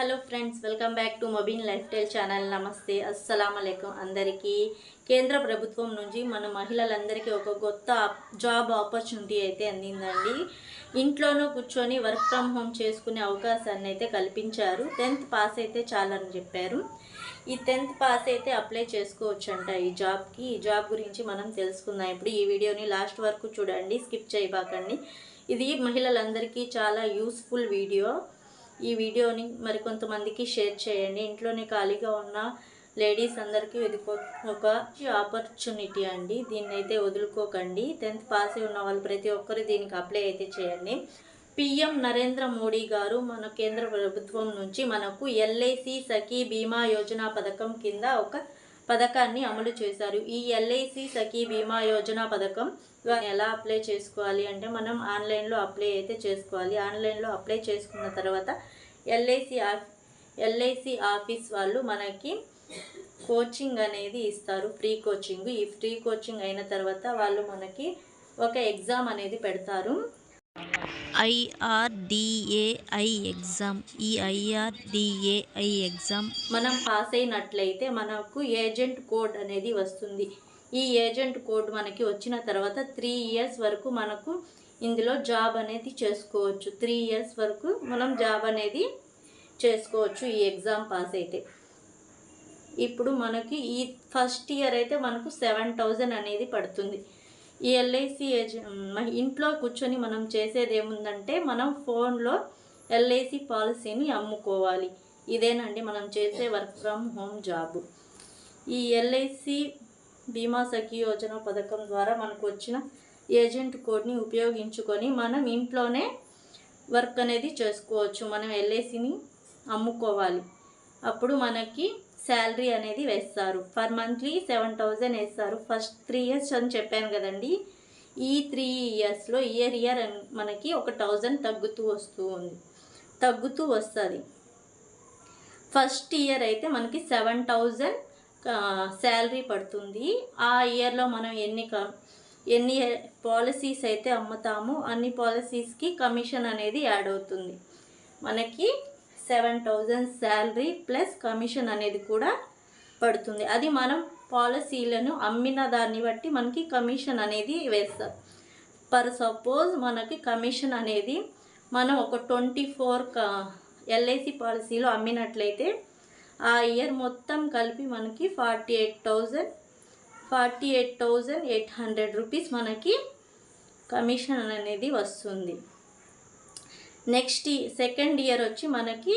Hello friends, welcome back to Mobeen life style channel. నమస్తే, అస్సలాముఅలైకుం అందరికీ. కేంద్ర ప్రభుత్వం నుంచి మన మహిళలందరికీ ఒక కొత్త జాబ్ ఆపర్చునిటీ అయితే అందిందండి. ఇంట్లోనూ కూర్చొని వర్క్ ఫ్రమ్ హోమ్ చేసుకునే అవకాశాన్ని అయితే కల్పించారు. 10th పాస్ అయితే చాలని చెప్పారు. ఈ 10th పాస్ అయితే అప్లై చేసుకోవచ్చంట ఈ జాబ్కి. ఈ జాబ్ గురించి మనం తెలుసుకుందాం. ఇప్పుడు ఈ వీడియోని లాస్ట్ వరకు చూడండి, స్కిప్ చేయబాకండి. ఇది మహిళలందరికీ చాలా యూస్ఫుల్ వీడియో. ఈ వీడియోని మరికొంతమందికి షేర్ చేయండి. ఇంట్లోనే ఖాళీగా ఉన్న లేడీస్ అందరికీ ఇది ఒక ఆపర్చునిటీ అండి. దీన్ని అయితే వదులుకోకండి. 10th పాస్ ఉన్న వాళ్ళు ప్రతి ఒక్కరు దీనికి అప్లై అయితే చేయండి. పిఎం నరేంద్ర మోడీ గారు మన కేంద్ర ప్రభుత్వం నుంచి మనకు ఎల్ఐసి సఖీ బీమా యోజన పథకం కింద ఒక పథకాన్ని అమలు చేశారు. ఈ ఎల్ఐసి సఖీ బీమా యోజన పథకం ఎలా అప్లై చేసుకోవాలి అంటే, మనం ఆన్లైన్లో అప్లై అయితే చేసుకోవాలి. ఆన్లైన్లో అప్లై చేసుకున్న తర్వాత ఎల్ఐసి ఆఫీస్ వాళ్ళు మనకి కోచింగ్ అనేది ఇస్తారు, ఫ్రీ కోచింగ్. ఈ ఫ్రీ కోచింగ్ అయిన తర్వాత వాళ్ళు మనకి ఒక ఎగ్జామ్ అనేది పెడతారు, IRDAI ఎగ్జామ్. ఈ IRDAI ఎగ్జామ్ మనం పాస్ అయినట్లయితే మనకు ఏజెంట్ కోడ్ అనేది వస్తుంది. ఈ ఏజెంట్ కోడ్ మనకి వచ్చిన తర్వాత 3 years వరకు మనకు ఇందులో జాబ్ అనేది చేసుకోవచ్చు. 3 years వరకు మనం జాబ్ అనేది చేసుకోవచ్చు ఈ ఎగ్జామ్ పాస్ అయితే. ఇప్పుడు మనకి ఈ ఫస్ట్ ఇయర్ అయితే మనకు 7,000 అనేది పడుతుంది. ఈ ఎల్ఐసి ఇంట్లో కూర్చొని మనం చేసేది ఏముందంటే, మనం ఫోన్లో ఎల్ఐసి పాలసీని అమ్ముకోవాలి. ఇదేనండి మనం చేసే వర్క్ ఫ్రమ్ హోమ్ జాబు. ఈ ఎల్ఐసి బీమా సఖీ యోజన పథకం ద్వారా మనకు వచ్చిన ఏజెంట్ కోడ్ని ఉపయోగించుకొని మనం ఇంట్లోనే వర్క్ అనేది చేసుకోవచ్చు. మనం ఎల్ఐసిని అమ్ముకోవాలి. అప్పుడు మనకి శాలరీ అనేది వేస్తారు. పర్ మంత్లీ 7,000 వేస్తారు. ఫస్ట్ 3 years అని చెప్పాను కదండి. ఈ 3 yearsలో ఇయర్ మనకి 1,000 తగ్గుతూ వస్తుంది. ఫస్ట్ ఇయర్ అయితే మనకి 7,000 శాలరీ పడుతుంది. ఆ ఇయర్లో మనం ఎన్ని పాలసీస్ అయితే అమ్ముతామో అన్ని పాలసీస్కి కమిషన్ అనేది యాడ్ అవుతుంది. మనకి 7,000 శాలరీ ప్లస్ కమిషన్ అనేది కూడా పడుతుంది. అది మనం పాలసీలను అమ్మిన దాన్ని బట్టి మనకి కమిషన్ అనేది వేస్తారు. పర్ సపోజ్ మనకి కమిషన్ అనేది మనం ఒక 24 ఎల్ఐసి పాలసీలో అమ్మినట్లయితే ఆ ఇయర్ మొత్తం కలిపి మనకి 48,800 రూపీస్ మనకి కమిషన్ అనేది వస్తుంది. నెక్స్ట్ సెకండ్ ఇయర్ వచ్చి మనకి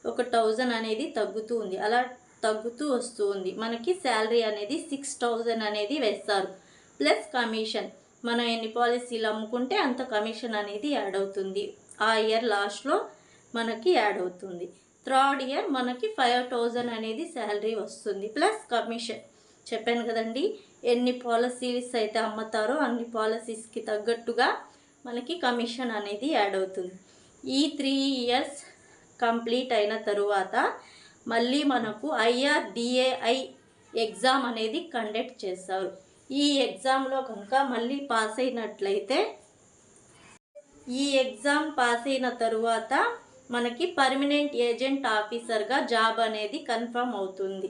1,000 అనేది తగ్గుతుంది. అలా తగ్గుతూ వస్తుంది. మనకి శాలరీ అనేది 6,000 అనేది వేస్తారు ప్లస్ కమిషన్. మనం ఎన్ని పాలసీలు అమ్ముకుంటే అంత కమిషన్ అనేది యాడ్ అవుతుంది. ఆ ఇయర్ లాస్ట్లో మనకి యాడ్ అవుతుంది. థర్డ్ ఇయర్ మనకి 5,000 అనేది శాలరీ వస్తుంది ప్లస్ కమిషన్. చెప్పాను కదండి, ఎన్ని పాలసీస్ అయితే అమ్ముతారో అన్ని పాలసీస్కి తగ్గట్టుగా మనకి కమిషన్ అనేది యాడ్ అవుతుంది. ఈ 3 years కంప్లీట్ అయిన తరువాత మళ్ళీ మనకు IRDAI ఎగ్జామ్ అనేది కండక్ట్ చేస్తారు. ఈ ఎగ్జామ్లో కనుక మళ్ళీ పాస్ అయినట్లయితే, ఈ ఎగ్జామ్ పాస్ అయిన తరువాత మనకి పర్మనెంట్ ఏజెంట్ ఆఫీసర్గా జాబ్ అనేది కన్ఫర్మ్ అవుతుంది.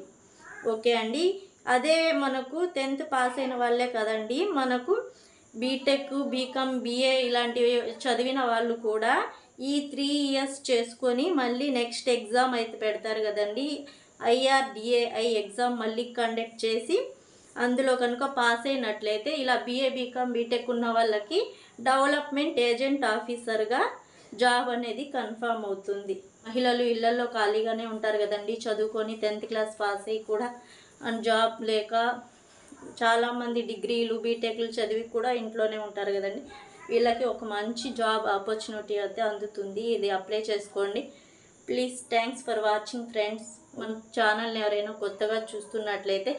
ఓకే అండి. అదే మనకు 10th పాస్ అయిన వాళ్ళే కదండి, మనకు బీటెక్, బీకామ్, BA ఇలాంటివి చదివిన వాళ్ళు కూడా ఈ 3 years చేసుకొని మళ్ళీ నెక్స్ట్ ఎగ్జామ్ అయితే పెడతారు కదండి, IRDAI ఎగ్జామ్ మళ్ళీ కండక్ట్ చేసి అందులో కనుక పాస్ అయినట్లయితే ఇలా BA, బీకామ్, బీటెక్ ఉన్న వాళ్ళకి డెవలప్మెంట్ ఏజెంట్ ఆఫీసర్గా జాబ్ అనేది కన్ఫర్మ్ అవుతుంది. మహిళలు ఇళ్లలో ఖాళీగానే ఉంటారు కదండి, చదువుకొని 10th క్లాస్ పాస్ అయ్యి కూడా జాబ్ లేక చాలామంది డిగ్రీలు, బీటెక్లు చదివి కూడా ఇంట్లోనే ఉంటారు కదండి. వీళ్ళకి ఒక మంచి జాబ్ ఆపర్చునిటీ అయితే అందుతుంది. ఇది అప్లై చేసుకోండి. Please, thanks for watching friends. మన ఛానల్ని ఎవరైనా కొత్తగా చూస్తున్నట్లయితే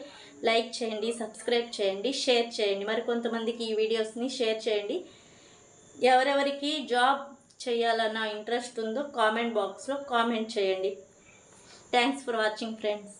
లైక్ చేయండి, సబ్స్క్రైబ్ చేయండి, షేర్ చేయండి. మరి కొంతమందికి ఈ వీడియోస్ని షేర్ చేయండి. ఎవరెవరికి జాబ్ చేయాలన్న ఇంట్రెస్ట్ ఉందో కామెంట్ బాక్స్లో కామెంట్ చేయండి. Thanks for watching friends.